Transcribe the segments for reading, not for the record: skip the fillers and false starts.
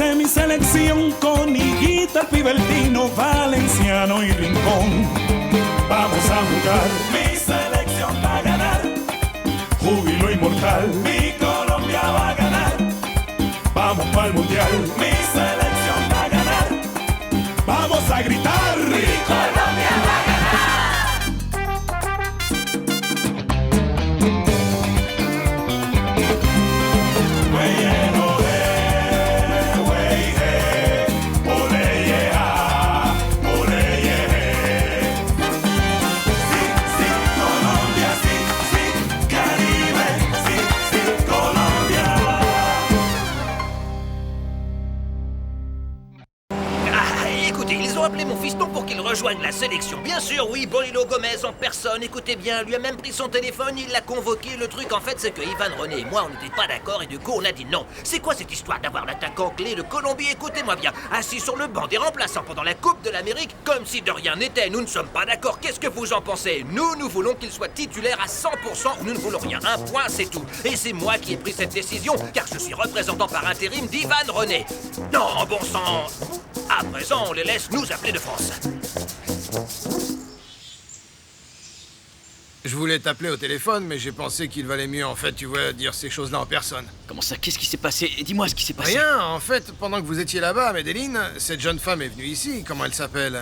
Dice mi selección con Higuita, Pibertino, Valenciano y Rincón. Vamos a jugar. Mi selección va a ganar. Júbilo inmortal. Mi Colombia va a ganar. Vamos para el mundial. Mi selección va a ganar. Vamos a gritar. Mi Colombia va a ganar. Appelé mon fiston pour qu'il rejoigne la sélection. Bien sûr, oui, Bonilo Gomez en personne, écoutez bien, lui a même pris son téléphone, il l'a convoqué. Le truc, en fait, c'est que Ivan René et moi, on n'était pas d'accord et du coup, on a dit non. C'est quoi cette histoire d'avoir l'attaquant clé de Colombie? Écoutez-moi bien, assis sur le banc des remplaçants pendant la Coupe de l'Amérique, comme si de rien n'était. Nous ne sommes pas d'accord. Qu'est-ce que vous en pensez? Nous voulons qu'il soit titulaire à 100% ou nous ne voulons rien. Un point, c'est tout. Et c'est moi qui ai pris cette décision, car je suis représentant par intérim d'Ivan René. Non, bon sang. À présent, on les laisse nous appeler de France. Je voulais t'appeler au téléphone, mais j'ai pensé qu'il valait mieux, en fait, tu vois, dire ces choses-là en personne. Comment ça? Qu'est-ce qui s'est passé? Dis-moi ce qui s'est passé. Rien, en fait, pendant que vous étiez là-bas à Medellín, cette jeune femme est venue ici. Comment elle s'appelle?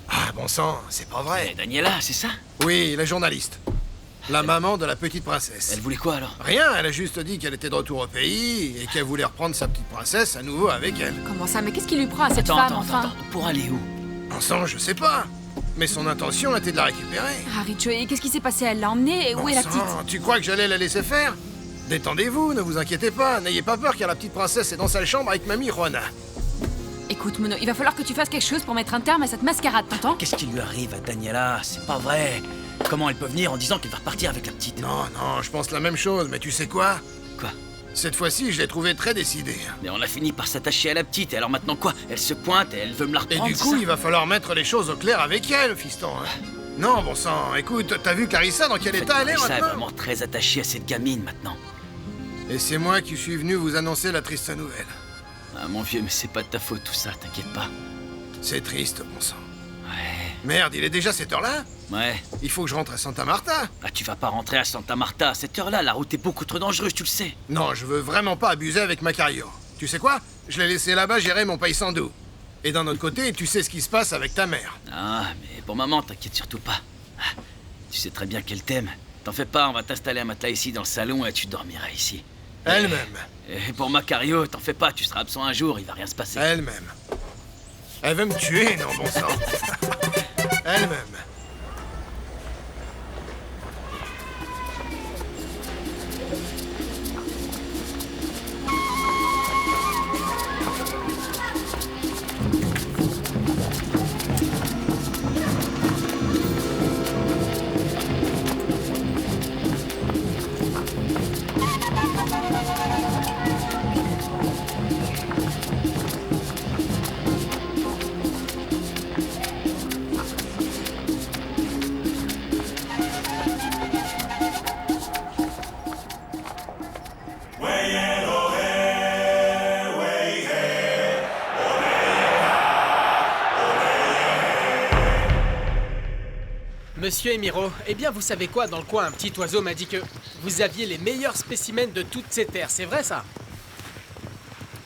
Ah, bon sang, c'est pas vrai. Mais Daniela, c'est ça? Oui, la journaliste. La maman de la petite princesse. Elle voulait quoi, alors? Rien, elle a juste dit qu'elle était de retour au pays et qu'elle voulait reprendre sa petite princesse à nouveau avec elle. Comment ça? Mais qu'est-ce qui lui prend à cette femme, enfin? Pour aller où? Bon sang, je sais pas. Mais son intention était de la récupérer. Ah, Richo, et qu'est-ce qui s'est passé? Elle l'a emmenée? Où est la petite? Tu crois que j'allais la laisser faire? Détendez-vous, ne vous inquiétez pas. N'ayez pas peur car la petite princesse est dans sa chambre avec mamie Juana. Écoute, Mono, il va falloir que tu fasses quelque chose pour mettre un terme à cette mascarade, t'entends? Qu'est-ce qui lui arrive à Daniela? C'est pas vrai. Comment elle peut venir en disant qu'elle va repartir avec la petite? Non, je pense la même chose, mais tu sais quoi? Quoi? Cette fois-ci, je l'ai trouvée très décidée. Mais on a fini par s'attacher à la petite, et alors maintenant quoi? Elle se pointe et elle veut me la reprendre, et du coup, il va falloir mettre les choses au clair avec elle, fiston. Non, bon sang, écoute, t'as vu Clarissa dans quel état elle est maintenant? Clarissa est vraiment très attachée à cette gamine maintenant. Et c'est moi qui suis venu vous annoncer la triste nouvelle. Ah mon vieux, mais c'est pas de ta faute tout ça, t'inquiète pas. C'est triste, bon sang. Ouais. Merde, il est déjà cette heure-là? Ouais. Il faut que je rentre à Santa Marta. Ah, tu vas pas rentrer à Santa Marta à cette heure-là, la route est beaucoup trop dangereuse, tu le sais. Non, je veux vraiment pas abuser avec Macario. Tu sais quoi? Je l'ai laissé là-bas gérer mon paysandou. Et d'un autre côté, tu sais ce qui se passe avec ta mère. Ah, mais pour maman, t'inquiète surtout pas. Ah, tu sais très bien qu'elle t'aime. T'en fais pas, on va t'installer un matelas ici dans le salon et tu dormiras ici. Elle-même. Et pour Macario, t'en fais pas, tu seras absent un jour, il va rien se passer. Elle-même. Elle veut me tuer, non, bon sang. Elle-même. Monsieur Emiro, eh bien vous savez quoi, dans le coin, un petit oiseau m'a dit que vous aviez les meilleurs spécimens de toutes ces terres, c'est vrai ça?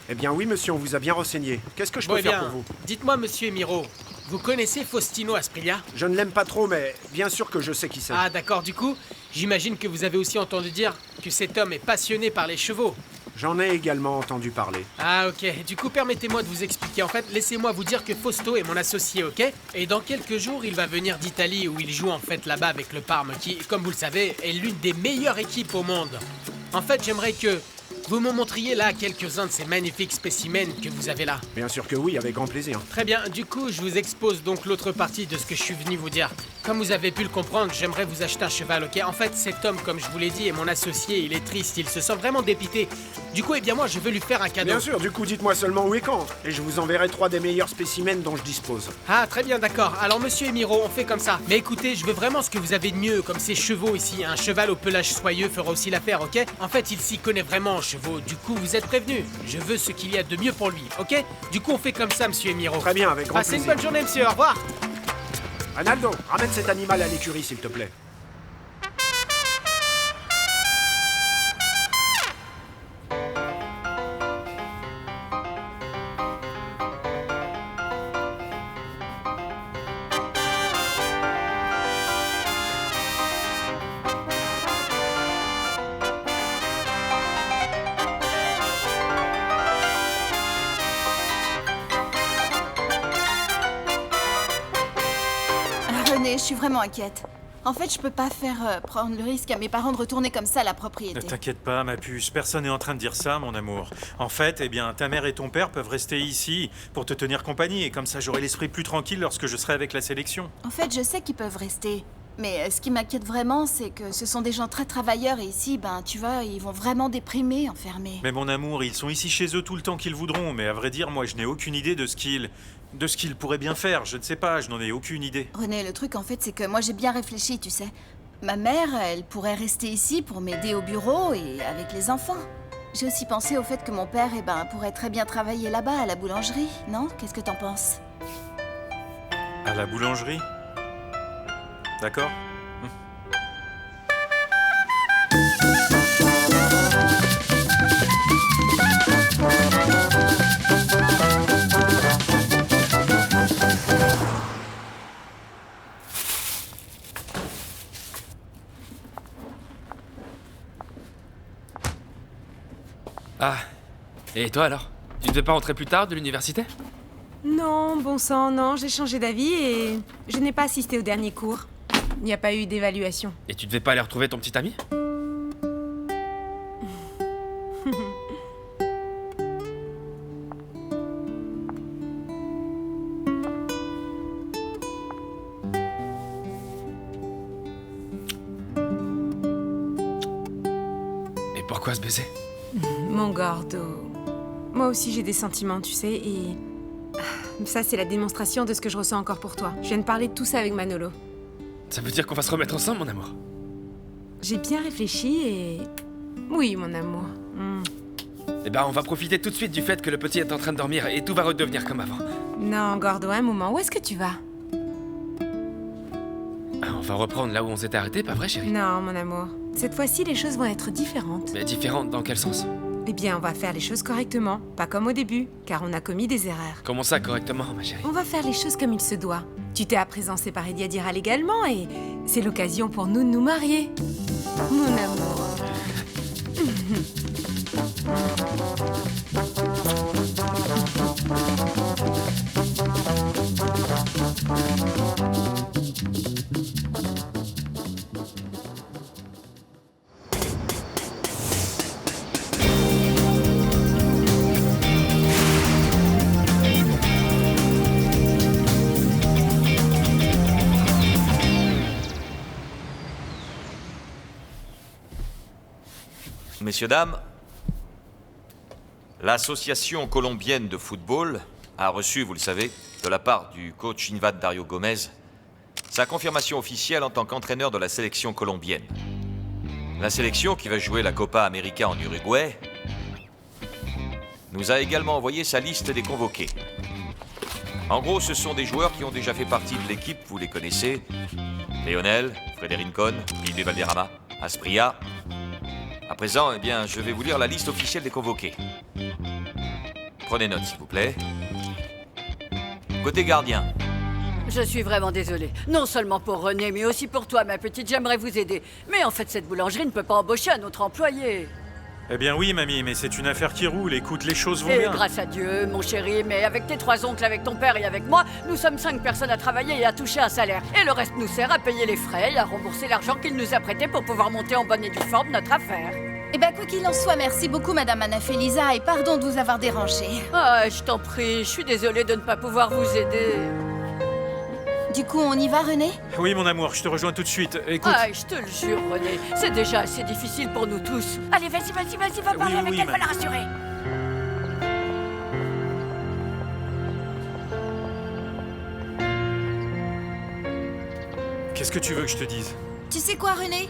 Eh bien oui monsieur, on vous a bien renseigné. Qu'est-ce que je peux faire pour vous? Dites-moi monsieur Emiro, vous connaissez Faustino Asprilla? Je ne l'aime pas trop, mais bien sûr que je sais qui c'est. Ah d'accord, du coup, j'imagine que vous avez aussi entendu dire que cet homme est passionné par les chevaux. J'en ai également entendu parler. Ah ok, du coup permettez-moi de vous expliquer. En fait, laissez-moi vous dire que Fausto est mon associé, ok? Et dans quelques jours, il va venir d'Italie où il joue en fait là-bas avec le Parme qui, comme vous le savez, est l'une des meilleures équipes au monde. En fait, j'aimerais que vous me montriez là quelques-uns de ces magnifiques spécimens que vous avez là. Bien sûr que oui, avec grand plaisir. Très bien, du coup, je vous expose donc l'autre partie de ce que je suis venu vous dire. comme vous avez pu le comprendre, j'aimerais vous acheter un cheval, ok? En fait, cet homme, comme je vous l'ai dit, est mon associé, il est triste, il se sent vraiment dépité. Du coup, eh bien moi, je veux lui faire un cadeau. Bien sûr, du coup, dites-moi seulement où et quand. Et je vous enverrai 3 des meilleurs spécimens dont je dispose. Ah, très bien, d'accord. Alors, monsieur Emiro, on fait comme ça. Mais écoutez, je veux vraiment ce que vous avez de mieux, comme ces chevaux ici. Un cheval au pelage soyeux fera aussi l'affaire, ok? En fait, il s'y connaît vraiment en chevaux. Du coup, vous êtes prévenus. Je veux ce qu'il y a de mieux pour lui, ok? Du coup, on fait comme ça, monsieur Emiro. Très bien, avec grand Passez plaisir. une bonne journée, monsieur. Au revoir. Analdo, ramène cet animal à l'écurie, s'il te plaît. René, je suis vraiment inquiète. En fait, je peux pas faire prendre le risque à mes parents de retourner comme ça à la Ne propriété. t'inquiète pas, ma puce, personne n'est en train de dire ça, mon amour. En fait, eh bien, ta mère et ton père peuvent rester ici pour te tenir compagnie, et comme ça j'aurai l'esprit plus tranquille lorsque je serai avec la sélection. En fait, je sais qu'ils peuvent rester. Mais ce qui m'inquiète vraiment, c'est que ce sont des gens très travailleurs et ici, ben, tu vois, ils vont vraiment déprimer, enfermés. Mais mon amour, ils sont ici chez eux tout le temps qu'ils voudront, mais à vrai dire, moi je n'ai aucune idée de ce qu'ils pourraient bien faire, je ne sais pas, je n'en ai aucune idée. René, le truc en fait, c'est que moi j'ai bien réfléchi, tu sais. Ma mère, elle pourrait rester ici pour m'aider au bureau et avec les enfants. J'ai aussi pensé au fait que mon père, eh ben, pourrait très bien travailler là-bas, à la boulangerie, non? Qu'est-ce que t'en penses? À la boulangerie? D'accord. Ah, et toi alors? Tu ne devais pas rentrer plus tard de l'université? Non, bon sang, non, j'ai changé d'avis et je n'ai pas assisté au dernier cours. Il n'y a pas eu d'évaluation. Et tu devais pas aller retrouver ton petit ami? Et pourquoi se baiser? Mon gordo. Moi aussi j'ai des sentiments, tu sais, et... ça, c'est la démonstration de ce que je ressens encore pour toi. Je viens de parler de tout ça avec Manolo. Ça veut dire qu'on va se remettre ensemble, mon amour? J'ai bien réfléchi et... Oui, mon amour. Eh ben, on va profiter tout de suite du fait que le petit est en train de dormir et tout va redevenir comme avant. Non, gordo, un moment, où est-ce que tu vas? Ah, on va reprendre là où on s'était arrêté, pas vrai, chérie? Non, mon amour. Cette fois-ci, les choses vont être différentes. Mais différente dans quel sens? Eh bien, on va faire les choses correctement, pas comme au début, car on a commis des erreurs. Comment ça, correctement, ma chérie? On va faire les choses comme il se doit. Tu t'es à présent séparé d'Yadira légalement et c'est l'occasion pour nous de nous marier. Mon amour. Messieurs, dames, l'association colombienne de football a reçu, vous le savez, de la part du coach Invad Dario Gomez, sa confirmation officielle en tant qu'entraîneur de la sélection colombienne. La sélection, qui va jouer la Copa América en Uruguay, nous a également envoyé sa liste des convoqués. En gros, ce sont des joueurs qui ont déjà fait partie de l'équipe, vous les connaissez. Léonel, Frédérincon, Lille Valderrama, Aspria. À présent, eh bien, je vais vous lire la liste officielle des convoqués. Prenez note, s'il vous plaît. Côté gardien. Je suis vraiment désolée. Non seulement pour René, mais aussi pour toi, ma petite. J'aimerais vous aider. Mais en fait, cette boulangerie ne peut pas embaucher un autre employé. Eh bien oui, mamie, mais c'est une affaire qui roule. Écoute, les choses vont Et bien. grâce à Dieu, mon chéri, mais avec tes 3 oncles, avec ton père et avec moi, nous sommes 5 personnes à travailler et à toucher un salaire. Et le reste nous sert à payer les frais et à rembourser l'argent qu'il nous a prêté pour pouvoir monter en bonne et due forme notre affaire. Eh ben, quoi qu'il en soit, merci beaucoup, Madame Anna Felisa, et pardon de vous avoir dérangé. Ah, je t'en prie, je suis désolée de ne pas pouvoir vous aider. Du coup, on y va, René? Oui, mon amour, je te rejoins tout de suite. Écoute... Ah, je te le jure, René, c'est déjà assez difficile pour nous tous. Allez, vas-y, va parler avec elle, va la rassurer. Qu'est-ce que tu veux que je te dise? Tu sais quoi, René?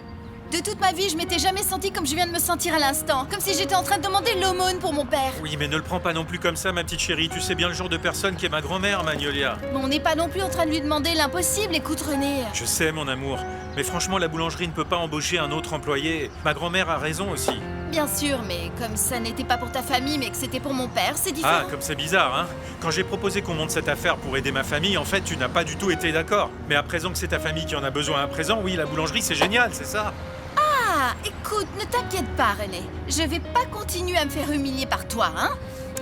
De toute ma vie, je m'étais jamais sentie comme je viens de me sentir à l'instant. Comme si j'étais en train de demander l'aumône pour mon père. Oui, mais ne le prends pas non plus comme ça, ma petite chérie. Tu sais bien le genre de personne qu'est ma grand-mère, Magnolia. Mais on n'est pas non plus en train de lui demander l'impossible, écoute, René. Je sais, mon amour. Mais franchement, la boulangerie ne peut pas embaucher un autre employé. Ma grand-mère a raison aussi. Bien sûr, mais comme ça n'était pas pour ta famille, mais que c'était pour mon père, c'est différent. Ah, comme c'est bizarre, hein? Quand j'ai proposé qu'on monte cette affaire pour aider ma famille, en fait, tu n'as pas du tout été d'accord. Mais à présent que c'est ta famille qui en a besoin à présent, oui, la boulangerie, c'est génial, c'est ça? Ah, écoute, ne t'inquiète pas, René. Je vais pas continuer à me faire humilier par toi, hein?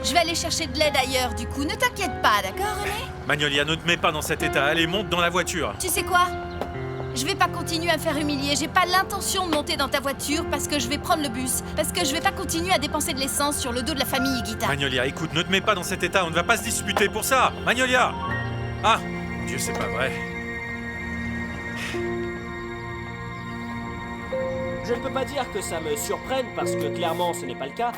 Je vais aller chercher de l'aide ailleurs, du coup, ne t'inquiète pas, d'accord, René? Magnolia, ne te mets pas dans cet état. Allez, monte dans la voiture. Tu sais quoi? Je vais pas continuer à me faire humilier. J'ai pas l'intention de monter dans ta voiture parce que je vais prendre le bus. Parce que je vais pas continuer à dépenser de l'essence sur le dos de la famille Higuita. Magnolia, écoute, ne te mets pas dans cet état. On ne va pas se disputer pour ça. Magnolia! Ah, mon Dieu, c'est pas vrai. Je ne peux pas dire que ça me surprenne, parce que clairement ce n'est pas le cas.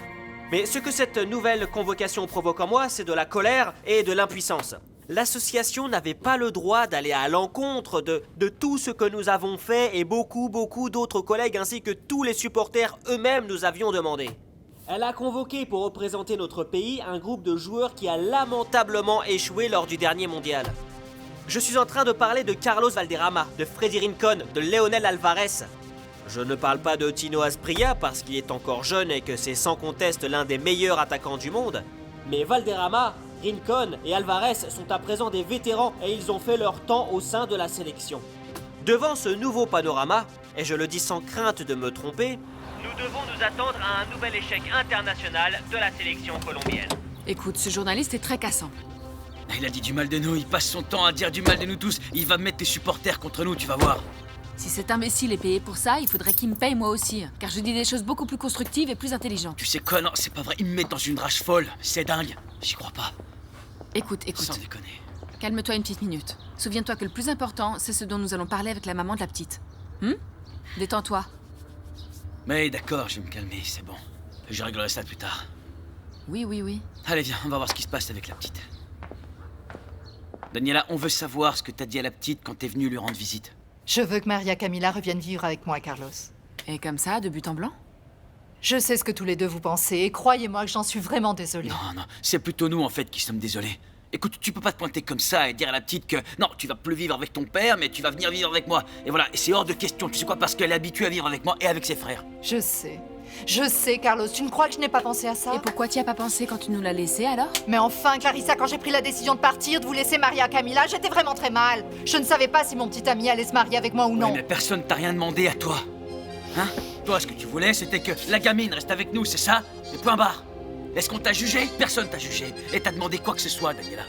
Mais ce que cette nouvelle convocation provoque en moi, c'est de la colère et de l'impuissance. L'association n'avait pas le droit d'aller à l'encontre de tout ce que nous avons fait et beaucoup d'autres collègues ainsi que tous les supporters eux-mêmes nous avions demandé. Elle a convoqué pour représenter notre pays un groupe de joueurs qui a lamentablement échoué lors du dernier mondial. Je suis en train de parler de Carlos Valderrama, de Freddy Rincon, de Leonel Alvarez. Je ne parle pas de Tino Asprilla parce qu'il est encore jeune et que c'est sans conteste l'un des meilleurs attaquants du monde. Mais Valderrama, Rincon et Alvarez sont à présent des vétérans et ils ont fait leur temps au sein de la sélection. Devant ce nouveau panorama, et je le dis sans crainte de me tromper, nous devons nous attendre à un nouvel échec international de la sélection colombienne. Écoute, ce journaliste est très cassant. Il a dit du mal de nous, il passe son temps à dire du mal de nous tous. Il va mettre tes supporters contre nous, tu vas voir. Si cet imbécile est payé pour ça, il faudrait qu'il me paye moi aussi. Car je dis des choses beaucoup plus constructives et plus intelligentes. Tu sais quoi, non, c'est pas vrai, il me met dans une rage folle. C'est dingue, j'y crois pas. Écoute. Sans déconner. Calme-toi une petite minute. Souviens-toi que le plus important, c'est ce dont nous allons parler avec la maman de la petite. Détends-toi. Mais d'accord, je vais me calmer, c'est bon. Je réglerai ça plus tard. Oui. Allez, viens, on va voir ce qui se passe avec la petite. Daniela, on veut savoir ce que t'as dit à la petite quand t'es venue lui rendre visite. Je veux que Maria Camila revienne vivre avec moi, Carlos. Et comme ça, de but en blanc? Je sais ce que tous les deux vous pensez, et croyez-moi que j'en suis vraiment désolée. Non, c'est plutôt nous, en fait, qui sommes désolés. Écoute, tu peux pas te pointer comme ça et dire à la petite que non, tu vas plus vivre avec ton père, mais tu vas venir vivre avec moi. Et voilà, et c'est hors de question, tu sais quoi, parce qu'elle est habituée à vivre avec moi et avec ses frères. Je sais, Carlos, tu ne crois que je n'ai pas pensé à ça? Et pourquoi tu y as pas pensé quand tu nous l'as laissé, alors? Mais enfin, Clarissa, quand j'ai pris la décision de partir, de vous laisser Maria Camila, j'étais vraiment très mal. Je ne savais pas si mon petit ami allait se marier avec moi ou non. Oui, mais personne t'a rien demandé à toi. Hein? Toi, ce que tu voulais, c'était que la gamine reste avec nous, c'est ça? Et point barre. Est-ce qu'on t'a jugé? Personne t'a jugé. Et t'as demandé quoi que ce soit, Daniela.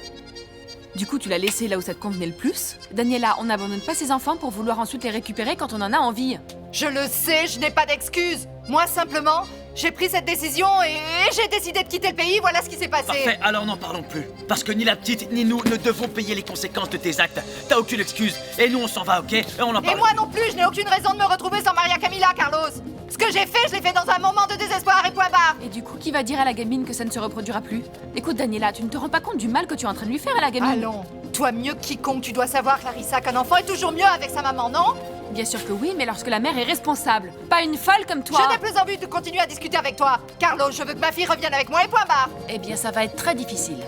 Du coup, tu l'as laissé là où ça te convenait le plus? Daniela, on n'abandonne pas ses enfants pour vouloir ensuite les récupérer quand on en a envie. Je le sais, je n'ai pas d'excuses. Moi, simplement, j'ai pris cette décision et j'ai décidé de quitter le pays, voilà ce qui s'est passé. Parfait, alors n'en parlons plus. Parce que ni la petite, ni nous ne devons payer les conséquences de tes actes. T'as aucune excuse. Et nous, on s'en va, ok? Et on en parle. Et moi non plus, je n'ai aucune raison de me retrouver sans Maria Camila, Carlos. Ce que j'ai fait, je l'ai fait dans un moment de désespoir et point barre. Et du coup, qui va dire à la gamine que ça ne se reproduira plus? Écoute, Daniela, tu ne te rends pas compte du mal que tu es en train de lui faire à la gamine? Allons, toi mieux que quiconque, tu dois savoir, Clarissa, qu'un enfant est toujours mieux avec sa maman, non? Bien sûr que oui, mais lorsque la mère est responsable, pas une folle comme toi. Je n'ai plus envie de continuer à discuter avec toi. Carlos, je veux que ma fille revienne avec moi et point barre. Eh bien, ça va être très difficile.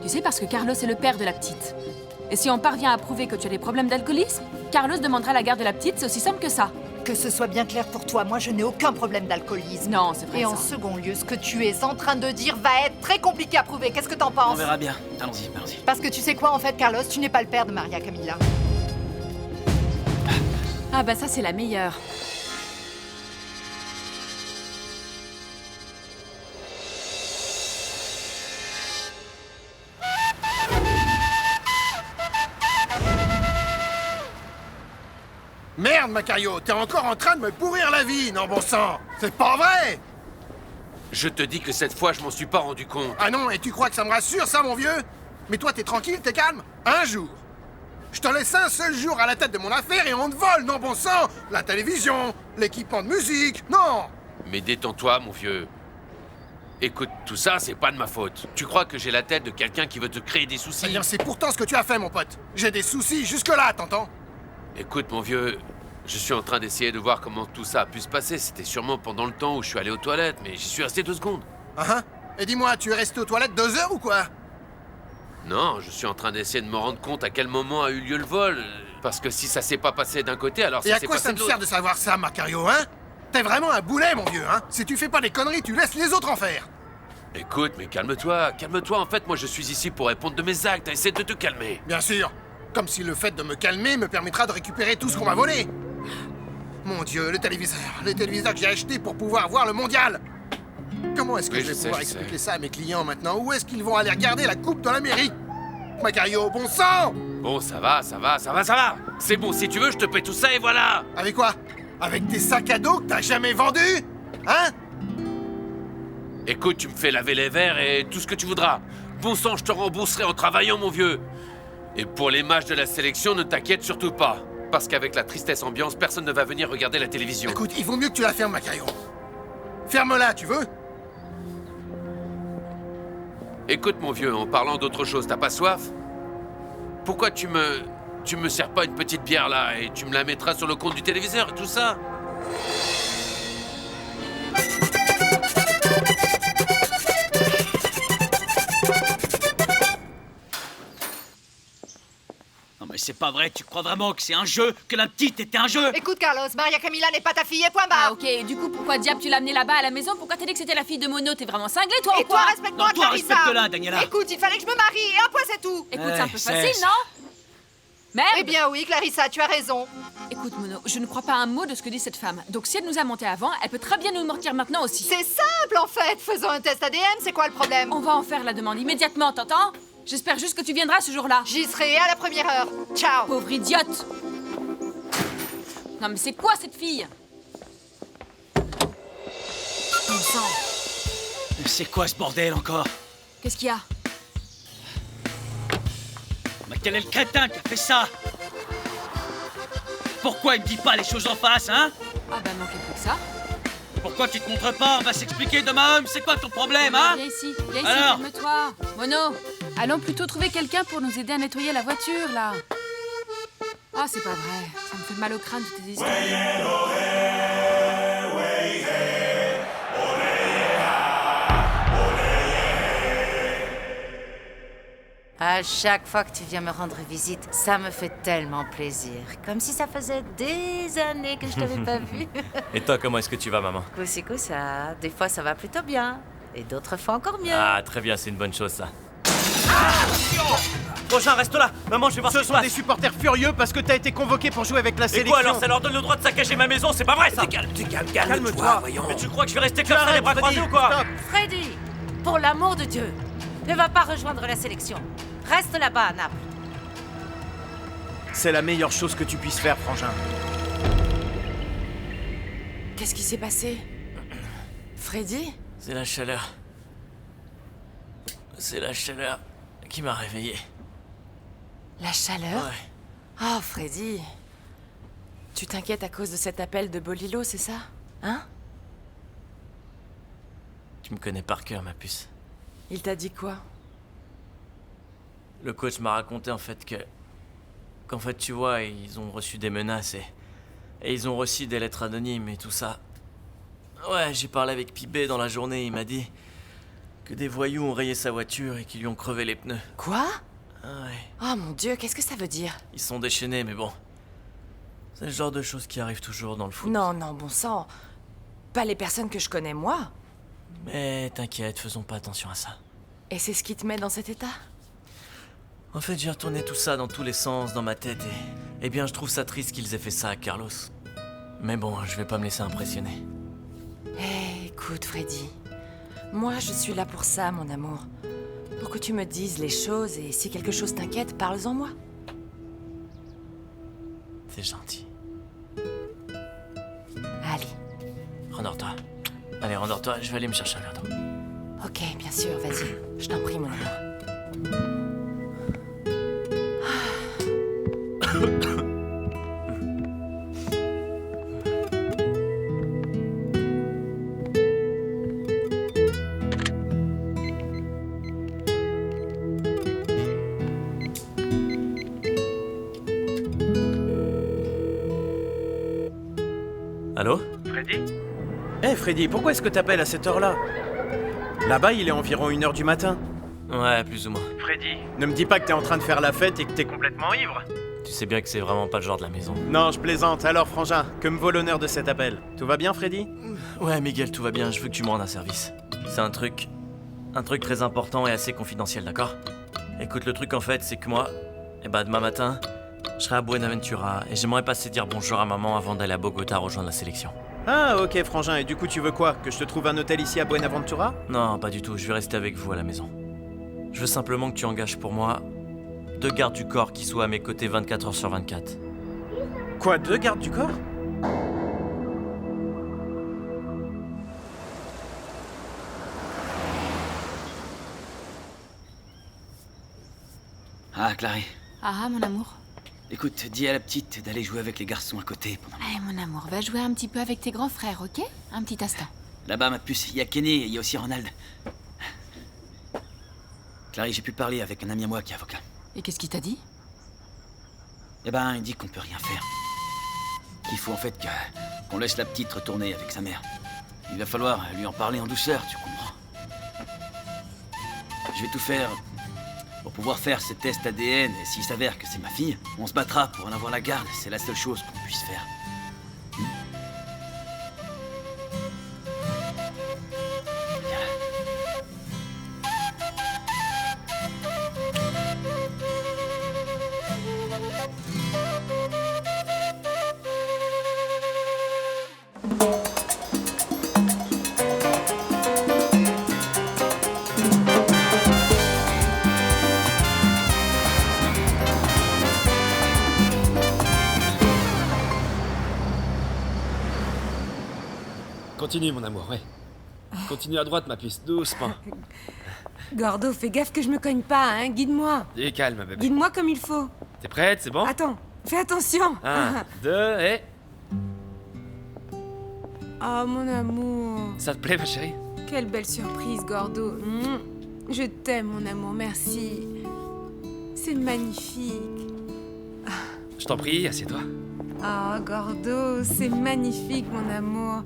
Tu sais, parce que Carlos est le père de la petite. Et si on parvient à prouver que tu as des problèmes d'alcoolisme, Carlos demandera la garde de la petite, c'est aussi simple que ça. Que ce soit bien clair pour toi, moi je n'ai aucun problème d'alcoolisme. Non, c'est vrai. Et en second lieu, ce que tu es en train de dire va être très compliqué à prouver. Qu'est-ce que t'en penses? On verra bien. Allons-y. Parce que tu sais quoi en fait, Carlos, tu n'es pas le père de Maria Camila. Ah bah ça c'est la meilleure. Merde, Macario, t'es encore en train de me pourrir la vie, non bon sang. C'est pas vrai. Je te dis que cette fois, je m'en suis pas rendu compte. Ah non, et tu crois que ça me rassure, ça, mon vieux? Mais toi, t'es tranquille, t'es calme? Un jour, Je te laisse un seul jour à la tête de mon affaire et on te vole, non bon sang! La télévision, l'équipement de musique, non! Mais détends-toi, mon vieux. Écoute, tout ça, c'est pas de ma faute. Tu crois que j'ai la tête de quelqu'un qui veut te créer des soucis? Eh bien, c'est pourtant ce que tu as fait, mon pote. J'ai des soucis jusque-là, t'entends? Écoute, mon vieux, je suis en train d'essayer de voir comment tout ça a pu se passer. C'était sûrement pendant le temps où je suis allé aux toilettes, mais j'y suis resté 2 secondes. Et dis-moi, tu es resté aux toilettes 2 heures ou quoi? Non, je suis en train d'essayer de me rendre compte à quel moment a eu lieu le vol. Parce que si ça s'est pas passé d'un côté, alors Et ça à s'est quoi passé ça de me l'autre. sert de savoir ça, Macario, hein? T'es vraiment un boulet, mon vieux, hein? Si tu fais pas des conneries, tu laisses les autres en faire. Écoute, mais calme-toi, calme-toi. En fait, moi, je suis ici pour répondre de mes actes. Essaie de te calmer. Bien sûr. Comme si le fait de me calmer me permettra de récupérer tout ce qu'on m'a volé. Mon Dieu, le téléviseur que j'ai acheté pour pouvoir voir le mondial. Comment est-ce que Oui, je vais je pouvoir sais. expliquer ça à mes clients maintenant? Où est-ce qu'ils vont aller regarder la Coupe de l'Amérique? Macario, bon sang! Bon, ça va. C'est bon, si tu veux, je te paie tout ça et voilà. Avec quoi? Avec tes sacs à dos que t'as jamais vendus? Hein? Écoute, tu me fais laver les verres et tout ce que tu voudras. Bon sang, je te rembourserai en travaillant, mon vieux. Et pour les matchs de la sélection, ne t'inquiète surtout pas. Parce qu'avec la tristesse ambiance, personne ne va venir regarder la télévision. Écoute, il vaut mieux que tu la fermes, Macario. Ferme-la, tu veux? Écoute, mon vieux, en parlant d'autre chose, t'as pas soif? Pourquoi tu me sers pas une petite bière là et tu me la mettras sur le compte du téléviseur et tout ça? Non mais c'est pas vrai, tu crois vraiment que c'est un jeu? Que la petite était un jeu? Écoute, Carlos, Maria Camila n'est pas ta fille et point barre. Ah ok, et du coup pourquoi diable tu l'as amenée là-bas à la maison? Pourquoi t'as dit que c'était la fille de Mono? T'es vraiment cinglé toi Et ou quoi? toi, respecte-moi, Non, toi, Clarissa. respecte-la, Daniela. Écoute, il fallait que je me marie, et un point c'est tout. Écoute, c'est un peu c'est- facile, non? Merde! Eh bien oui, Clarissa, tu as raison. Écoute, Mono, je ne crois pas un mot de ce que dit cette femme. Donc si elle nous a monté avant, elle peut très bien nous mentir maintenant aussi. C'est simple en fait. Faisons un test ADN, c'est quoi le problème? On va en faire la demande immédiatement, t'entends? J'espère juste que tu viendras ce jour-là. J'y serai à la première heure. Ciao. Pauvre idiote! Non mais c'est quoi cette fille? Bon sang. C'est quoi ce bordel encore? Qu'est-ce qu'il y a? Mais quel est le crétin qui a fait ça? Pourquoi il me dit pas les choses en face, hein? Ah bah manquait plus que ça. Pourquoi tu te montres pas? On va s'expliquer demain, homme. C'est quoi ton problème, hein? Viens ici, Alors calme-toi. Mono, allons plutôt trouver quelqu'un pour nous aider à nettoyer la voiture, là. Ah, c'est pas vrai. Ça me fait mal au crâne, toutes tes histoires. À chaque fois que tu viens me rendre visite, ça me fait tellement plaisir. Comme si ça faisait des années que je t'avais pas vu. Et toi, comment est-ce que tu vas, maman? Cousi ça. Des fois, ça va plutôt bien. Et d'autres fois encore mieux. Ah, très bien, c'est une bonne chose, ça. Prochain, reste là. Maman, je vais voir Ce ce qui se sont passe. des supporters furieux parce que t'as été convoqué pour jouer avec la sélection. Et quoi alors? Ça leur donne le droit de saccager ma maison, c'est pas vrai, ça? Calme-toi, voyons. Mais tu crois que je vais rester comme ça les Arrête, bras croisés Freddy, ou quoi? stop. Freddy, pour l'amour de Dieu, ne va pas rejoindre la sélection. Reste là-bas à Naples. C'est la meilleure chose que tu puisses faire, frangin. Qu'est-ce qui s'est passé? Freddy? C'est la chaleur. C'est la chaleur qui m'a réveillé. La chaleur? Ouais. Oh, Freddy. Tu t'inquiètes à cause de cet appel de Bolilo, c'est ça? Hein? Tu me connais par cœur, ma puce. Il t'a dit quoi? Le coach m'a raconté en fait qu'en fait, tu vois, ils ont reçu des menaces et ils ont reçu des lettres anonymes et tout ça. Ouais, j'ai parlé avec Pibé dans la journée, il m'a dit que des voyous ont rayé sa voiture et qu'ils lui ont crevé les pneus. Quoi? Ah ouais. Oh mon Dieu, qu'est-ce que ça veut dire? Ils sont déchaînés, mais bon. C'est le genre de choses qui arrivent toujours dans le foot. Non, non, bon sang. Pas les personnes que je connais, moi. Mais t'inquiète, faisons pas attention à ça. Et c'est ce qui te met dans cet état? En fait, j'ai retourné tout ça dans tous les sens dans ma tête et... Eh bien, je trouve ça triste qu'ils aient fait ça à Carlos. Mais bon, je vais pas me laisser impressionner. Écoute, Freddy. Moi, je suis là pour ça, mon amour. Pour que tu me dises les choses et si quelque chose t'inquiète, parle-en moi. C'est gentil. Allez. Rendors-toi. Allez, rendors-toi, je vais aller me chercher un verre d'eau. Ok, bien sûr, vas-y. Je t'en prie, mon amour. Allô? Freddy? Eh Freddy, pourquoi est-ce que t'appelles à cette heure-là? Là-bas, il est environ 1h du matin. Ouais, plus ou moins. Freddy, ne me dis pas que t'es en train de faire la fête et que t'es complètement ivre. Tu sais bien que c'est vraiment pas le genre de la maison. Non, je plaisante. Alors, frangin, que me vaut l'honneur de cet appel? Tout va bien, Freddy? Ouais, Miguel, tout va bien. Je veux que tu me rendes un service. C'est un truc très important et assez confidentiel, d'accord? Écoute, le truc en fait, c'est que moi, demain matin, je serai à Buenaventura et j'aimerais passer dire bonjour à maman avant d'aller à Bogota rejoindre la sélection. Ah, ok, frangin. Et du coup, tu veux quoi? Que je te trouve un hôtel ici à Buenaventura? Non, pas du tout. Je vais rester avec vous à la maison. Je veux simplement que tu engages pour moi 2 gardes du corps qui soient à mes côtés 24 heures sur 24. Quoi, 2 gardes du corps? Ah, Clarée. Ah, mon amour. Écoute, dis à la petite d'aller jouer avec les garçons à côté pendant... Eh, mon amour, va jouer un petit peu avec tes grands frères, ok? Un petit instant. Là-bas, ma puce, il y a Kenny et il y a aussi Ronald. Clarée, j'ai pu parler avec un ami à moi qui est avocat. Et qu'est-ce qu'il t'a dit? Eh ben, il dit qu'on peut rien faire. Qu'il faut en fait qu'on laisse la petite retourner avec sa mère. Il va falloir lui en parler en douceur, tu comprends? Je vais tout faire pour pouvoir faire ce test ADN et s'il s'avère que c'est ma fille, on se battra pour en avoir la garde. C'est la seule chose qu'on puisse faire. Continue, mon amour, ouais. Continue à droite, ma puce, doucement. Gordo, fais gaffe que je me cogne pas, hein, guide-moi. Et calme, bébé. Guide-moi comme il faut. T'es prête, c'est bon? Attends, fais attention. 1, 2, et... Oh, mon amour. Ça te plaît, ma chérie? Quelle belle surprise, Gordo. Je t'aime, mon amour, merci. C'est magnifique. Je t'en prie, assieds-toi. Oh, Gordo, c'est magnifique, mon amour.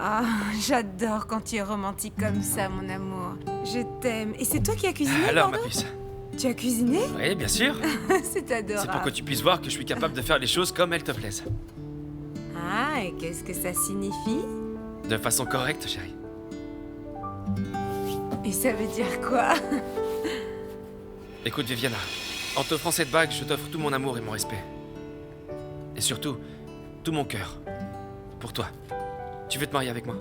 Ah, j'adore quand tu es romantique comme ça, mon amour. Je t'aime. Et c'est toi qui as cuisiné, Alors, Gordo? ma puce? Tu as cuisiné? Oui, bien sûr. C'est adorable. C'est pour que tu puisses voir que je suis capable de faire les choses comme elles te plaisent. Ah, et qu'est-ce que ça signifie? De façon correcte, chérie. Et ça veut dire quoi? Écoute, Viviana, en t'offrant cette bague, je t'offre tout mon amour et mon respect. Et surtout, tout mon cœur. Pour toi. Tu veux te marier avec moi?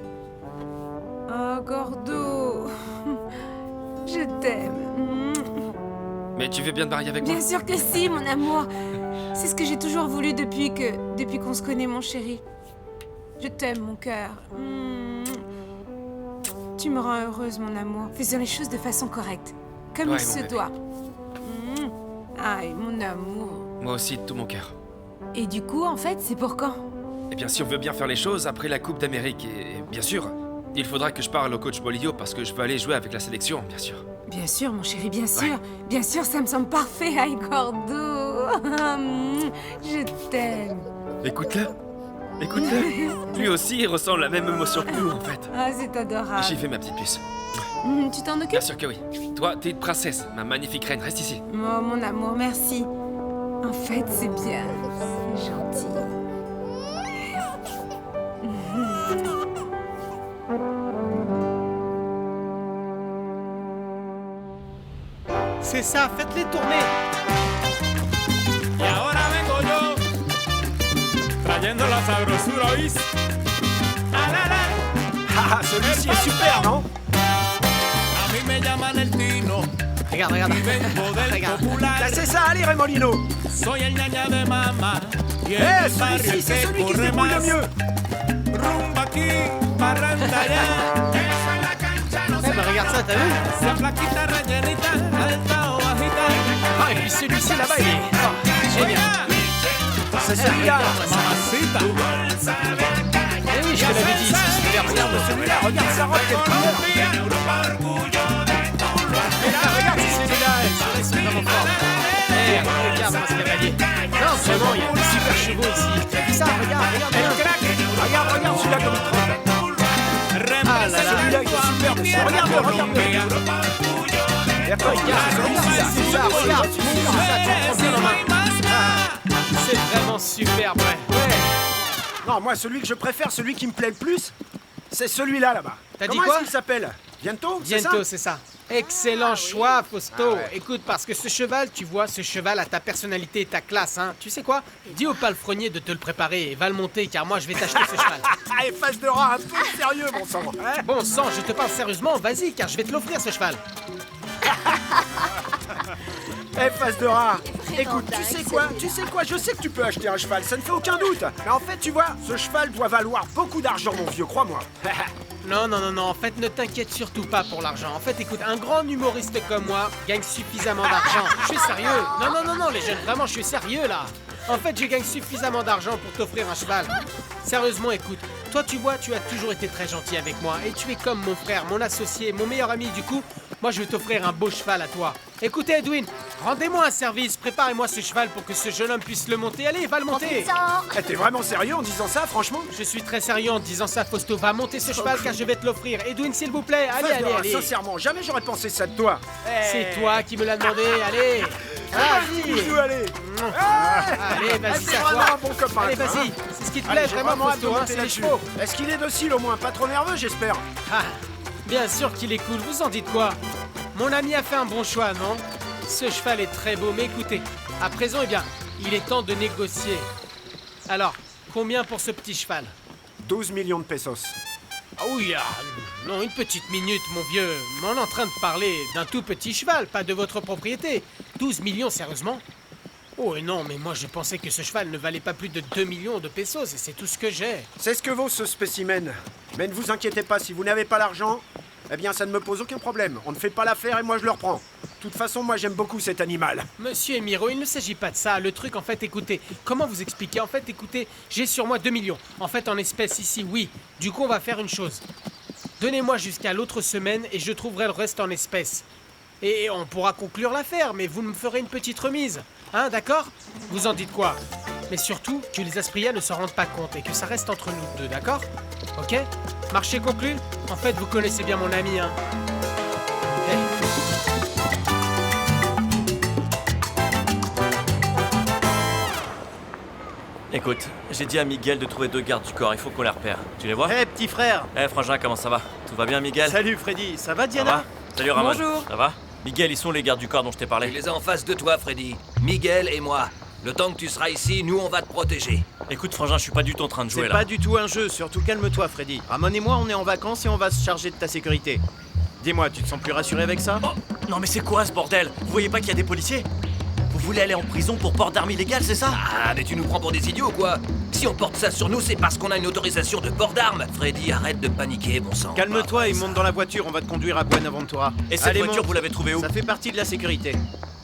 Oh, Gordo. Je t'aime. Mais tu veux bien te marier avec moi? Bien sûr que si, mon amour. C'est ce que j'ai toujours voulu depuis qu'on se connaît, mon chéri. Je t'aime, mon cœur. Tu me rends heureuse, mon amour. Faisons les choses de façon correcte. Comme il se doit. Aïe, mon amour. Moi aussi, de tout mon cœur. Et du coup, en fait, c'est pour quand? Eh bien, si on veut bien faire les choses, après la Coupe d'Amérique, et bien sûr, il faudra que je parle au coach Bolillo parce que je veux aller jouer avec la sélection, bien sûr. Bien sûr, mon chéri, bien sûr. Ouais. Bien sûr, ça me semble parfait, aïe, Gordo. Je t'aime. Écoute-le. Écoute-le. Lui aussi, il ressent la même émotion que nous, en fait. Ah, c'est adorable. J'y vais, ma petite puce. Tu t'en occupes? Bien sûr que oui. Toi, t'es une princesse, ma magnifique reine. Reste ici. Oh, mon amour, merci. En fait, c'est bien. C'est gentil. C'est ça, faites-les tourner. Y ahora vengo yo, trayendo la sabrosura, ¿oís? Ah, celui-ci est super, non? A mí me llaman el Tino. Regarde. C'est ça, allez, Remolino. Soy el ñaña de mamá. Celui-ci, c'est celui qui se débrouille le mieux. Rumba aquí, parranda allá. Eso en la cancha no se regarde ça, t'as vu? Sea flaquita, rellenita, alta o bajita. Ah, et puis celui-ci là-bas, il est génial. c'est celui-là. Mamacita. Eh oui, je te l'avais dit. Regarde celui-là, regarde sa robe, quelle couleur. Regarde, c'est celui-là. Ils sont vraiment forts. Eh, regarde-moi ce cavalier. Non, vraiment, il y a des super chevaux ici. T'as vu ça? Regarde, regarde. Regarde celui-là comme il trempe. Ah là là, celui-là, il est super. Regarde-le. Et après, c'est ça, regarde. C'est vraiment superbe, ouais. Non, moi, celui que je préfère, celui qui me plaît le plus, c'est celui-là, là-bas. T'as dit Comment quoi? est-ce qu'il s'appelle? Bientôt, c'est ça. Excellent choix, Fausto. Écoute, parce que ce cheval, tu vois, ce cheval a ta personnalité et ta classe, hein. Tu sais quoi? Dis au palefrenier de te le préparer et va le monter, car moi, je vais t'acheter ce cheval. Allez, face de rat, un peu sérieux, bon sang. Bon sang, je te parle sérieusement, vas-y, car je vais te l'offrir, ce cheval. Face de rat, écoute, tu sais quoi, je sais que tu peux acheter un cheval, ça ne fait aucun doute. Mais en fait, tu vois, ce cheval doit valoir beaucoup d'argent, mon vieux, crois-moi. Non, en fait, ne t'inquiète surtout pas pour l'argent. En fait, écoute, un grand humoriste comme moi gagne suffisamment d'argent. Je suis sérieux. Non, les jeunes, vraiment, je suis sérieux, là. En fait, je gagne suffisamment d'argent pour t'offrir un cheval. Sérieusement, écoute, toi, tu vois, tu as toujours été très gentil avec moi. Et tu es comme mon frère, mon associé, mon meilleur ami, du coup, moi, je vais t'offrir un beau cheval à toi. Écoutez, Edwin, rendez-moi un service, préparez-moi ce cheval pour que ce jeune homme puisse le monter. Allez, va le monter. T'es vraiment sérieux en disant ça, franchement? Je suis très sérieux en disant ça, Fausto. Va monter ce cheval car je vais te l'offrir. Edwin, s'il vous plaît, allez. Sincèrement, jamais j'aurais pensé ça de toi. C'est toi qui me l'as demandé, allez. Vas-y. Bisous, allez. Allez, vas-y, c'est vraiment un bon copain. Allez, vas-y. C'est ce qui te plaît vraiment, Fausto, hein, c'est les chevaux. Est-ce qu'il est docile au moins? Pas trop nerveux, j'espère. Ah, bien sûr qu'il est cool. Vous en dites quoi? Mon ami a fait un bon choix, non? Ce cheval est très beau, mais écoutez, à présent, eh bien, il est temps de négocier. Alors, combien pour ce petit cheval? 12 millions de pesos. Ah oui, non, une petite minute, mon vieux. On est en train de parler d'un tout petit cheval, pas de votre propriété. 12 millions, sérieusement? Oh non, mais moi je pensais que ce cheval ne valait pas plus de 2 millions de pesos et c'est tout ce que j'ai. C'est ce que vaut ce spécimen. Mais ne vous inquiétez pas, si vous n'avez pas l'argent, eh bien ça ne me pose aucun problème. On ne fait pas l'affaire et moi je le reprends. De toute façon, moi j'aime beaucoup cet animal. Monsieur Emiro, il ne s'agit pas de ça. Le truc, en fait, écoutez, comment vous expliquer? En fait, écoutez, j'ai sur moi 2 millions. En fait, en espèces ici, oui. Du coup, on va faire une chose. Donnez-moi jusqu'à l'autre semaine et je trouverai le reste en espèces. Et on pourra conclure l'affaire, mais vous me ferez une petite remise. Hein, d'accord? Vous en dites quoi? Mais surtout, que les Asprilla ne s'en rendent pas compte et que ça reste entre nous deux, d'accord? Ok? Marché conclu? En fait, vous connaissez bien mon ami, hein? Écoute, j'ai dit à Miguel de trouver 2 gardes du corps, il faut qu'on les repère. Tu les vois? Petit frère! Frangin, comment ça va? Tout va bien, Miguel? Salut Freddy, ça va Diana? Ça va? Salut Ramon. Bonjour. Ça va? Miguel, ils sont les gardes du corps dont je t'ai parlé. Tu les as en face de toi, Freddy. Miguel et moi. Le temps que tu seras ici, nous, on va te protéger. Écoute, Frangin, je suis pas du tout en train de jouer là. C'est pas du tout un jeu, surtout calme-toi, Freddy. Ramon et moi, on est en vacances et on va se charger de ta sécurité. Dis-moi, tu te sens plus rassuré avec ça? Oh, non mais c'est quoi ce bordel? Vous voyez pas qu'il y a des policiers? Vous voulez aller en prison pour port d'armes illégales, c'est ça? Ah, mais tu nous prends pour des idiots, quoi. Si on porte ça sur nous, c'est parce qu'on a une autorisation de port d'armes. Freddy, arrête de paniquer, bon sang. Calme-toi et monte dans la voiture, on va te conduire à Buenaventura. Et cette voiture, vous l'avez trouvée où? Ça fait partie de la sécurité.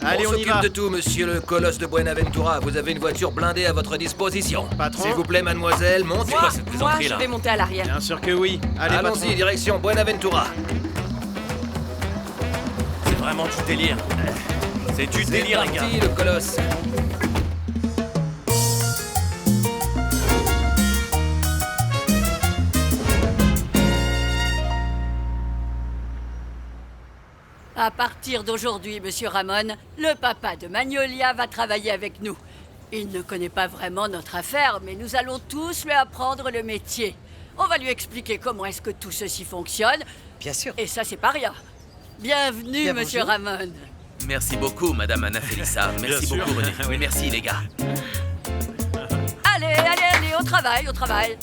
Allez, on y va. s'occupe de tout, monsieur le colosse de Buenaventura. Vous avez une voiture blindée à votre disposition. Patron? S'il vous plaît, mademoiselle, montez. C'est quoi cette plaisanterie là? Je vais monter à l'arrière. Bien sûr que oui. Allez, allons-y, direction Buenaventura. C'est vraiment du délire. C'est du délire, les gars. C'est parti, le colosse. À partir d'aujourd'hui, monsieur Ramon, le papa de Magnolia va travailler avec nous. Il ne connaît pas vraiment notre affaire, mais nous allons tous lui apprendre le métier. On va lui expliquer comment est-ce que tout ceci fonctionne. Bien sûr. Et ça, c'est pas rien. Bienvenue, monsieur Ramon. Merci beaucoup, madame Anna Felisa. Merci beaucoup, René. Oui, merci, les gars. Allez, au travail, au travail.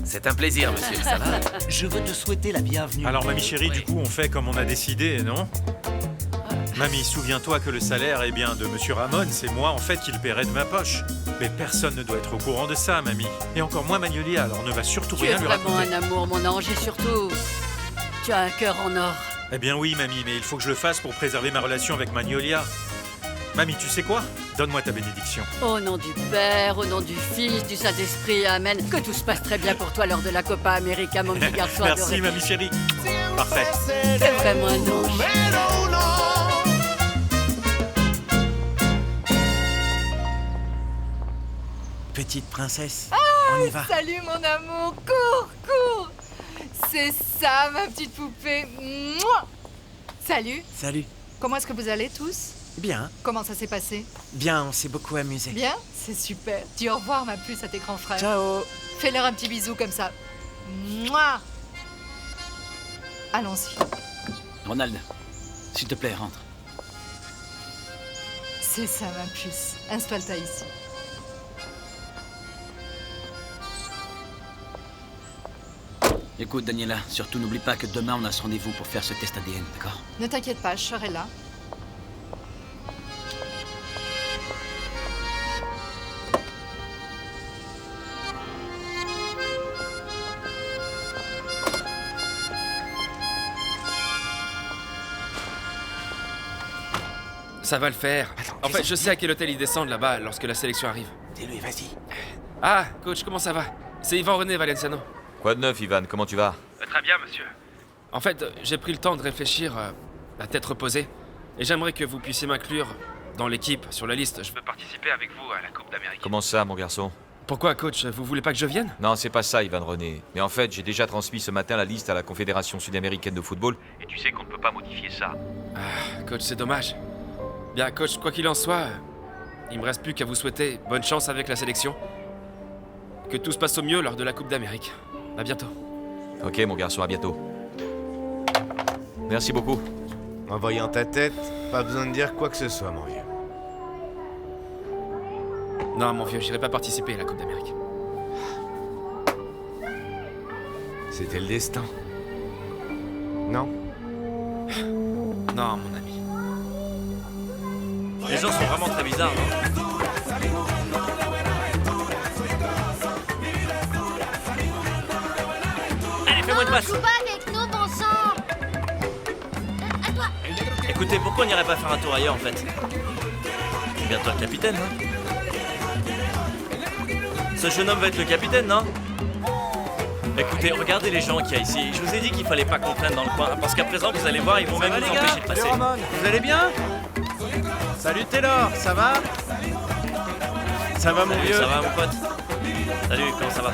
C'est un plaisir, monsieur, ça va? Je veux te souhaiter la bienvenue. Alors, mamie chérie, du coup, on fait comme on a décidé, non? Mamie, souviens-toi que le salaire, eh bien, de monsieur Ramon, c'est moi, en fait, qui le paierai de ma poche. Mais personne ne doit être au courant de ça, mamie. Et encore moins Magnolia, alors ne va surtout rien lui raconter. Tu es vraiment un amour, mon ange, et surtout, tu as un cœur en or. Eh bien oui, mamie, mais il faut que je le fasse pour préserver ma relation avec Magnolia. Mamie, tu sais quoi? Donne-moi ta bénédiction. Au nom du Père, au nom du Fils, du Saint-Esprit, Amen. Que tout se passe très bien pour toi lors de la Copa América, mon petit garçon adoré. Merci, mamie chérie. Parfait. C'est vraiment un ange. Petite princesse, Ah, on y va. salut mon amour, cours, cours. C'est ça ma petite poupée. Mouah. Salut. Salut. Comment est-ce que vous allez tous? Bien. Comment ça s'est passé? Bien, on s'est beaucoup amusé. Bien? C'est super. Dis au revoir ma puce à tes grands frères. Ciao. Fais-leur un petit bisou comme ça. Mouah. Allons-y. Ronald, s'il te plaît, rentre. C'est ça ma puce. Installe-toi ici. Écoute, Daniela, surtout n'oublie pas que demain on a ce rendez-vous pour faire ce test ADN, d'accord? Ne t'inquiète pas, je serai là. Ça va le faire. En fait, je sais à quel hôtel ils descendent là-bas lorsque la sélection arrive. Dis-lui, vas-y. Ah, coach, comment ça va? C'est Yvan René Valenciano. Quoi de neuf, Ivan? Comment tu vas? Très bien, monsieur. En fait, j'ai pris le temps de réfléchir, la tête reposée, et j'aimerais que vous puissiez m'inclure dans l'équipe, sur la liste. Je veux participer avec vous à la Coupe d'Amérique. Comment ça, mon garçon? Pourquoi, coach? Vous voulez pas que je vienne? Non, c'est pas ça, Ivan René. Mais en fait, j'ai déjà transmis ce matin la liste à la Confédération sud-américaine de football. Et tu sais qu'on ne peut pas modifier ça. Ah, coach, c'est dommage. Bien, coach, quoi qu'il en soit, il me reste plus qu'à vous souhaiter bonne chance avec la sélection. Que tout se passe au mieux lors de la Coupe d'Amérique. À bientôt. Ok, mon garçon, à bientôt. Merci beaucoup. En voyant ta tête, pas besoin de dire quoi que ce soit, mon vieux. Non, mon vieux, j'irai pas participer à la Coupe d'Amérique. C'était le destin. Non? Non, mon ami. Les gens sont vraiment très bizarres, non? Allez, fais-moi une passe. Joue pas avec nous, bon sang. À toi. Écoutez, pourquoi on n'irait pas faire un tour ailleurs, en fait? C'est bien toi le capitaine, hein? Ce jeune homme va être le capitaine, non? Écoutez, regardez les gens qu'il y a ici. Je vous ai dit qu'il fallait pas qu'on traîne dans le coin, parce qu'à présent, vous allez voir, ils vont même nous empêcher de passer. Vous allez bien? Salut Taylor, ça va? Ça va mon Salut, vieux? ça va mon pote? Salut, comment ça va?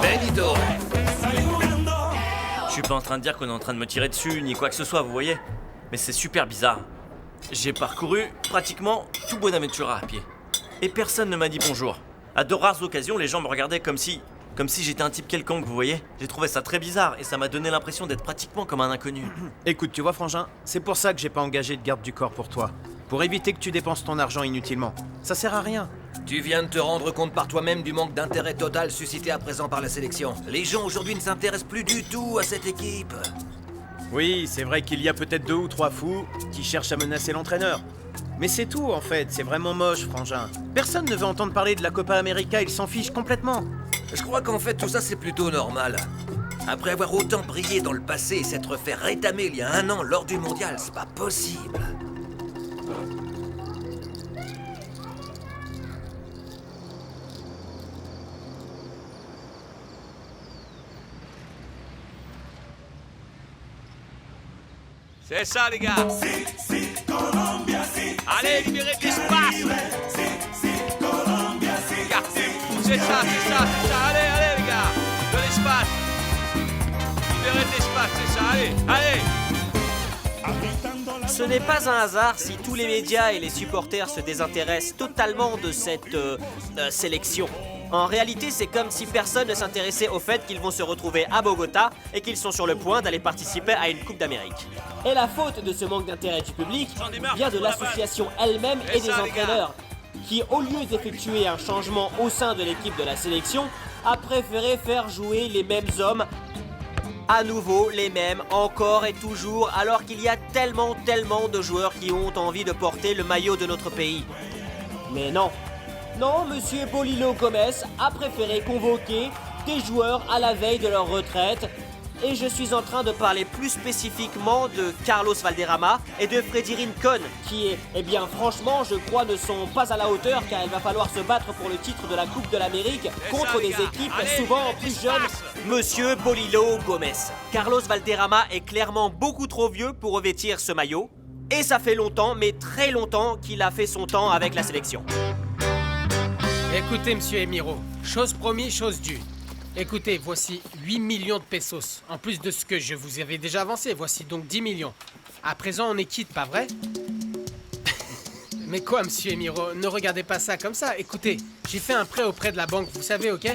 Benito. Je suis pas en train de dire qu'on est en train de me tirer dessus, ni quoi que ce soit, vous voyez? Mais c'est super bizarre. J'ai parcouru pratiquement tout Buenaventura à pied. Et personne ne m'a dit bonjour. À de rares occasions, les gens me regardaient comme si j'étais un type quelconque, vous voyez? J'ai trouvé ça très bizarre et ça m'a donné l'impression d'être pratiquement comme un inconnu. Écoute, tu vois Frangin, c'est pour ça que j'ai pas engagé de garde du corps pour toi. Pour éviter que tu dépenses ton argent inutilement. Ça sert à rien. Tu viens de te rendre compte par toi-même du manque d'intérêt total suscité à présent par la sélection. Les gens aujourd'hui ne s'intéressent plus du tout à cette équipe. Oui, c'est vrai qu'il y a peut-être 2 ou 3 fous qui cherchent à menacer l'entraîneur. Mais c'est tout en fait, c'est vraiment moche, Frangin. Personne ne veut entendre parler de la Copa América, ils s'en fichent complètement. Je crois qu'en fait tout ça c'est plutôt normal. Après avoir autant brillé dans le passé et s'être fait rétamer il y a 1 an lors du mondial, c'est pas possible. C'est ça, les gars. Allez, libérez de l'espace. C'est ça, allez, les gars. De l'espace. Libérez de l'espace, c'est ça, allez. Ce n'est pas un hasard si tous les médias et les supporters se désintéressent totalement de cette sélection. En réalité, c'est comme si personne ne s'intéressait au fait qu'ils vont se retrouver à Bogota et qu'ils sont sur le point d'aller participer à une Coupe d'Amérique. Et la faute de ce manque d'intérêt du public vient de l'association elle-même et des entraîneurs, qui, au lieu d'effectuer un changement au sein de l'équipe de la sélection, a préféré faire jouer les mêmes hommes, à nouveau les mêmes, encore et toujours, alors qu'il y a tellement de joueurs qui ont envie de porter le maillot de notre pays. Mais non. Non, monsieur Bolilo Gomez a préféré convoquer des joueurs à la veille de leur retraite Et je suis en train de parler plus spécifiquement de Carlos Valderrama et de Freddy Rincon, qui, eh bien franchement, je crois ne sont pas à la hauteur car il va falloir se battre pour le titre de la Coupe de l'Amérique contre des équipes souvent plus jeunes. Monsieur Bolilo Gomez. Carlos Valderrama est clairement beaucoup trop vieux pour revêtir ce maillot. Et ça fait longtemps, mais très longtemps, qu'il a fait son temps avec la sélection. Écoutez, monsieur Emiro, chose promise, chose due. Écoutez, voici 8 millions de pesos. En plus de ce que je vous avais déjà avancé, voici donc 10 millions. À présent, on est quitte, pas vrai? Mais quoi, monsieur Emiro? Ne regardez pas ça comme ça. Écoutez, j'ai fait un prêt auprès de la banque, vous savez, ok?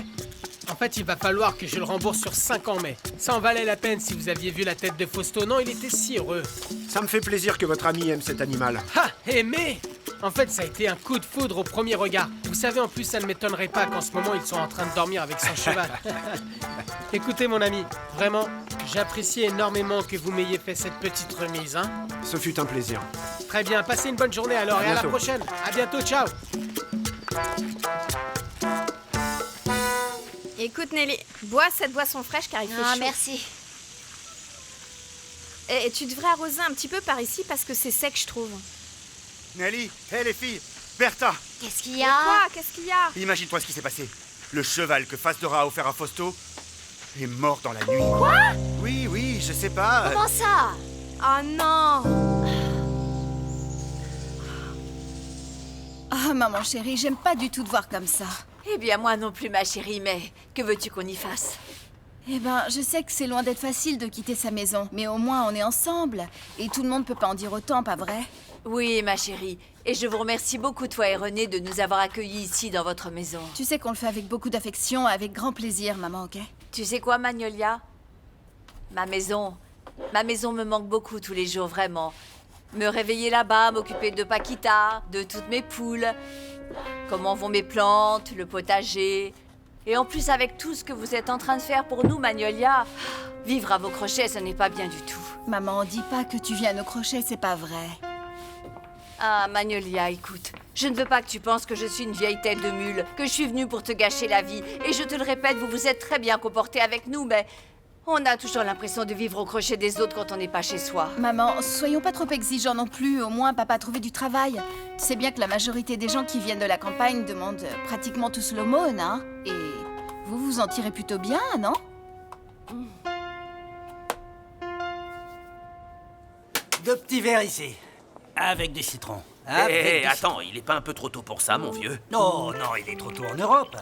En fait, il va falloir que je le rembourse sur 5 ans, mais ça en valait la peine si vous aviez vu la tête de Fausto. Non, il était si heureux. Ça me fait plaisir que votre ami aime cet animal. Ah, aimé! En fait, ça a été un coup de foudre au premier regard. Vous savez, en plus, ça ne m'étonnerait pas qu'en ce moment, ils sont en train de dormir avec son cheval. Écoutez, mon ami, vraiment, j'apprécie énormément que vous m'ayez fait cette petite remise, hein. Ce fut un plaisir. Très bien, passez une bonne journée alors, et à la prochaine. À bientôt, ciao. Écoute, Nelly, bois cette boisson fraîche car il fait chaud. Ah, merci. Et tu devrais arroser un petit peu par ici parce que c'est sec, je trouve. Nelly, hé les filles, Bertha. Qu'est-ce qu'il y a? Quoi? Qu'est-ce qu'il y a? Imagine-toi ce qui s'est passé. Le cheval que Fasdora a offert à Fausto est mort dans la nuit. Quoi? Oui, je sais pas. Comment ça? Oh non! Ah, maman chérie, j'aime pas du tout te voir comme ça. Eh bien, moi non plus, ma chérie, mais que veux-tu qu'on y fasse? Eh ben, je sais que c'est loin d'être facile de quitter sa maison, mais au moins on est ensemble. Et tout le monde peut pas en dire autant, pas vrai? Oui, ma chérie. Et je vous remercie beaucoup, toi et René, de nous avoir accueillis ici dans votre maison. Tu sais qu'on le fait avec beaucoup d'affection, avec grand plaisir, maman, ok? Tu sais quoi, Magnolia? Ma maison me manque beaucoup tous les jours, vraiment. Me réveiller là-bas, m'occuper de Paquita, de toutes mes poules. Comment vont mes plantes, le potager. Et en plus, avec tout ce que vous êtes en train de faire pour nous, Magnolia, vivre à vos crochets, ce n'est pas bien du tout. Maman, dis pas que tu viens à nos crochets, c'est pas vrai. Ah, Magnolia, écoute, je ne veux pas que tu penses que je suis une vieille tête de mule, que je suis venue pour te gâcher la vie. Et je te le répète, vous vous êtes très bien comportés avec nous, mais on a toujours l'impression de vivre au crochet des autres quand on n'est pas chez soi. Maman, soyons pas trop exigeants non plus, au moins papa a trouvé du travail. Tu sais bien que la majorité des gens qui viennent de la campagne demandent pratiquement tous l'aumône, hein? Et vous vous en tirez plutôt bien, non? Deux petits verres ici. Avec du citron. Attends, il est pas un peu trop tôt pour ça, mon vieux? Non, il est trop tôt en Europe.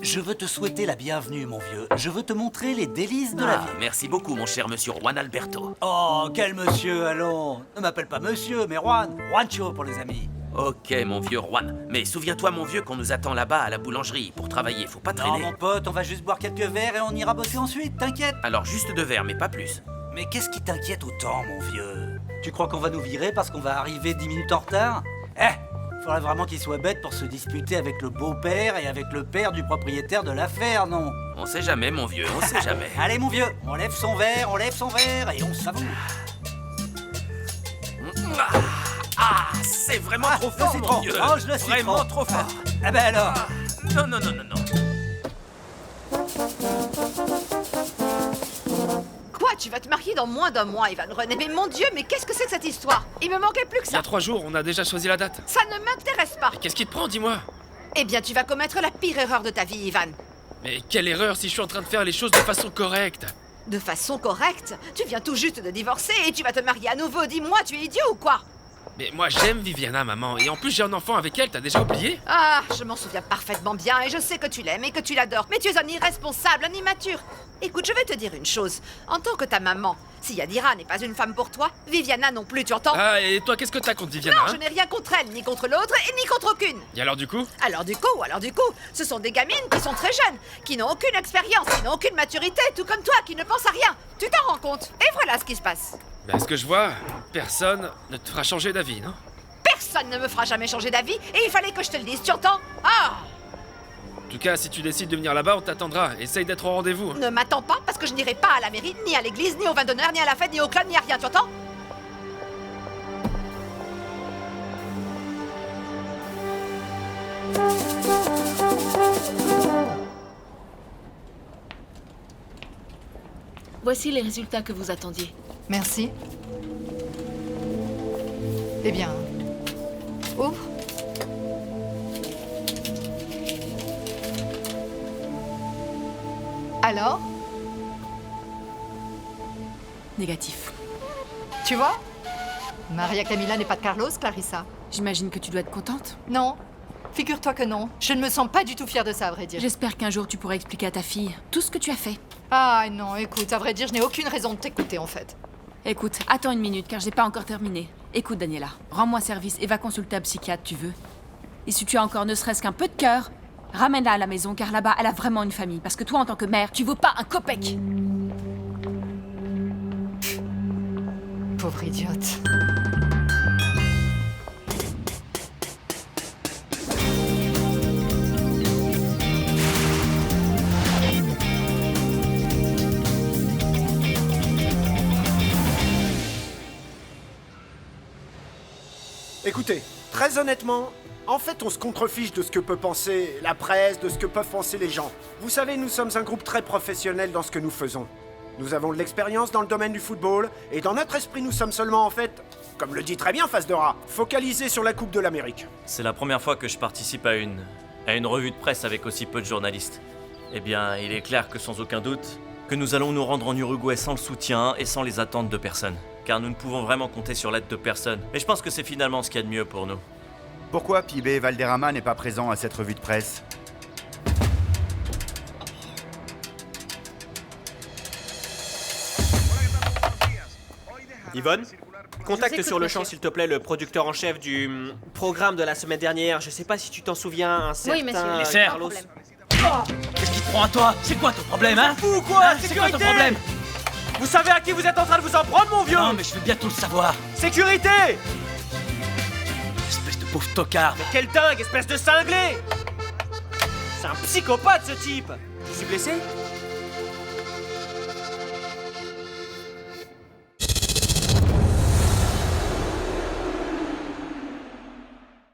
Je veux te souhaiter la bienvenue, mon vieux. Je veux te montrer les délices de la vie. Merci beaucoup, mon cher monsieur Juan Alberto. Oh, quel monsieur, allons. Ne m'appelle pas monsieur, mais Juan. Juancho pour les amis. Ok, mon vieux Juan. Mais souviens-toi, mon vieux, qu'on nous attend là-bas à la boulangerie pour travailler. Faut pas traîner. Non, mon pote, on va juste boire quelques verres et on ira bosser ensuite, t'inquiète. Alors, juste 2 verres, mais pas plus. Mais qu'est-ce qui t'inquiète autant, mon vieux? Tu crois qu'on va nous virer parce qu'on va arriver 10 minutes en retard? Faudrait vraiment qu'il soit bête pour se disputer avec le beau-père et avec le père du propriétaire de l'affaire, non? On sait jamais, mon vieux, on sait jamais. Allez, mon vieux, on lève son verre et on savoure. C'est vraiment trop fort, le mon citron. vieux. Range le citron. Vraiment trop fort. Ah ben alors. Non. Quoi? Tu vas te marier dans moins d'un mois, Ivan René. Mais mon Dieu, mais qu'est-ce que c'est que cette histoire? Il me manquait plus que Il y ça. a 3 jours, on a déjà choisi la date. Ça ne m'intéresse pas. Mais qu'est-ce qui te prend, dis-moi? Eh bien, tu vas commettre la pire erreur de ta vie, Ivan. Mais quelle erreur si je suis en train de faire les choses de façon correcte. De façon correcte? Tu viens tout juste de divorcer et tu vas te marier à nouveau. Dis-moi, tu es idiot ou quoi? Mais moi j'aime Viviana, maman, et en plus j'ai un enfant avec elle, t'as déjà oublié? Ah, je m'en souviens parfaitement bien et je sais que tu l'aimes et que tu l'adores. Mais tu es un irresponsable, un immature. Écoute, je vais te dire une chose. En tant que ta maman, si Yadira n'est pas une femme pour toi, Viviana non plus, tu entends? Ah, et toi qu'est-ce que t'as contre Viviana? Non, je n'ai rien contre elle, ni contre l'autre et ni contre aucune. Et alors du coup? Alors du coup, ce sont des gamines qui sont très jeunes, qui n'ont aucune expérience, qui n'ont aucune maturité, tout comme toi, qui ne pensent à rien. Tu t'en rends compte? Et voilà ce qui se passe. Ben, ce que je vois, personne ne te fera changer d'avis, non? Personne ne me fera jamais changer d'avis et il fallait que je te le dise, tu entends? Ah! En tout cas, si tu décides de venir là-bas, on t'attendra. Essaye d'être au rendez-vous. Ne m'attends pas parce que je n'irai pas à la mairie, ni à l'église, ni au vin d'honneur, ni à la fête, ni au club, ni à rien, tu entends? Voici les résultats que vous attendiez. Merci. Eh bien, ouvre. Alors? Négatif. Tu vois? Maria Camila n'est pas de Carlos, Clarissa. J'imagine que tu dois être contente. Non. Figure-toi que non. Je ne me sens pas du tout fière de ça, à vrai dire. J'espère qu'un jour tu pourras expliquer à ta fille tout ce que tu as fait. Ah non, écoute, à vrai dire, je n'ai aucune raison de t'écouter, en fait. Écoute, attends une minute, car j'ai pas encore terminé. Écoute, Daniela, rends-moi service et va consulter un psychiatre, tu veux. Et si tu as encore ne serait-ce qu'un peu de cœur, ramène-la à la maison, car là-bas, elle a vraiment une famille. Parce que toi, en tant que mère, tu vaux pas un copec. Pauvre idiote. Écoutez, très honnêtement, en fait, on se contrefiche de ce que peut penser la presse, de ce que peuvent penser les gens. Vous savez, nous sommes un groupe très professionnel dans ce que nous faisons. Nous avons de l'expérience dans le domaine du football, et dans notre esprit, nous sommes seulement, en fait, comme le dit très bien Face de Rat, focalisés sur la Coupe de l'Amérique. C'est la première fois que je participe à une revue de presse avec aussi peu de journalistes. Eh bien, il est clair que sans aucun doute, que nous allons nous rendre en Uruguay sans le soutien et sans les attentes de personne. Car nous ne pouvons vraiment compter sur l'aide de personne. Et je pense que c'est finalement ce qu'il y a de mieux pour nous. Pourquoi Pibé Valderrama n'est pas présent à cette revue de presse? Yvonne, contacte sur le champ, s'il te plaît, le producteur en chef du programme de la semaine dernière. Je sais pas si tu t'en souviens, un certain... Oui, monsieur. Les serres. Carlos. Qu'est-ce qui te prend à toi? C'est quoi ton problème, hein? Fou quoi, Hein, c'est quoi ton problème? Vous savez à qui vous êtes en train de vous en prendre, mon vieux? Non, mais je veux bien tout le savoir. Sécurité! Espèce de pauvre tocard. Mais quel dingue, espèce de cinglé! C'est un psychopathe, ce type! Je suis blessé?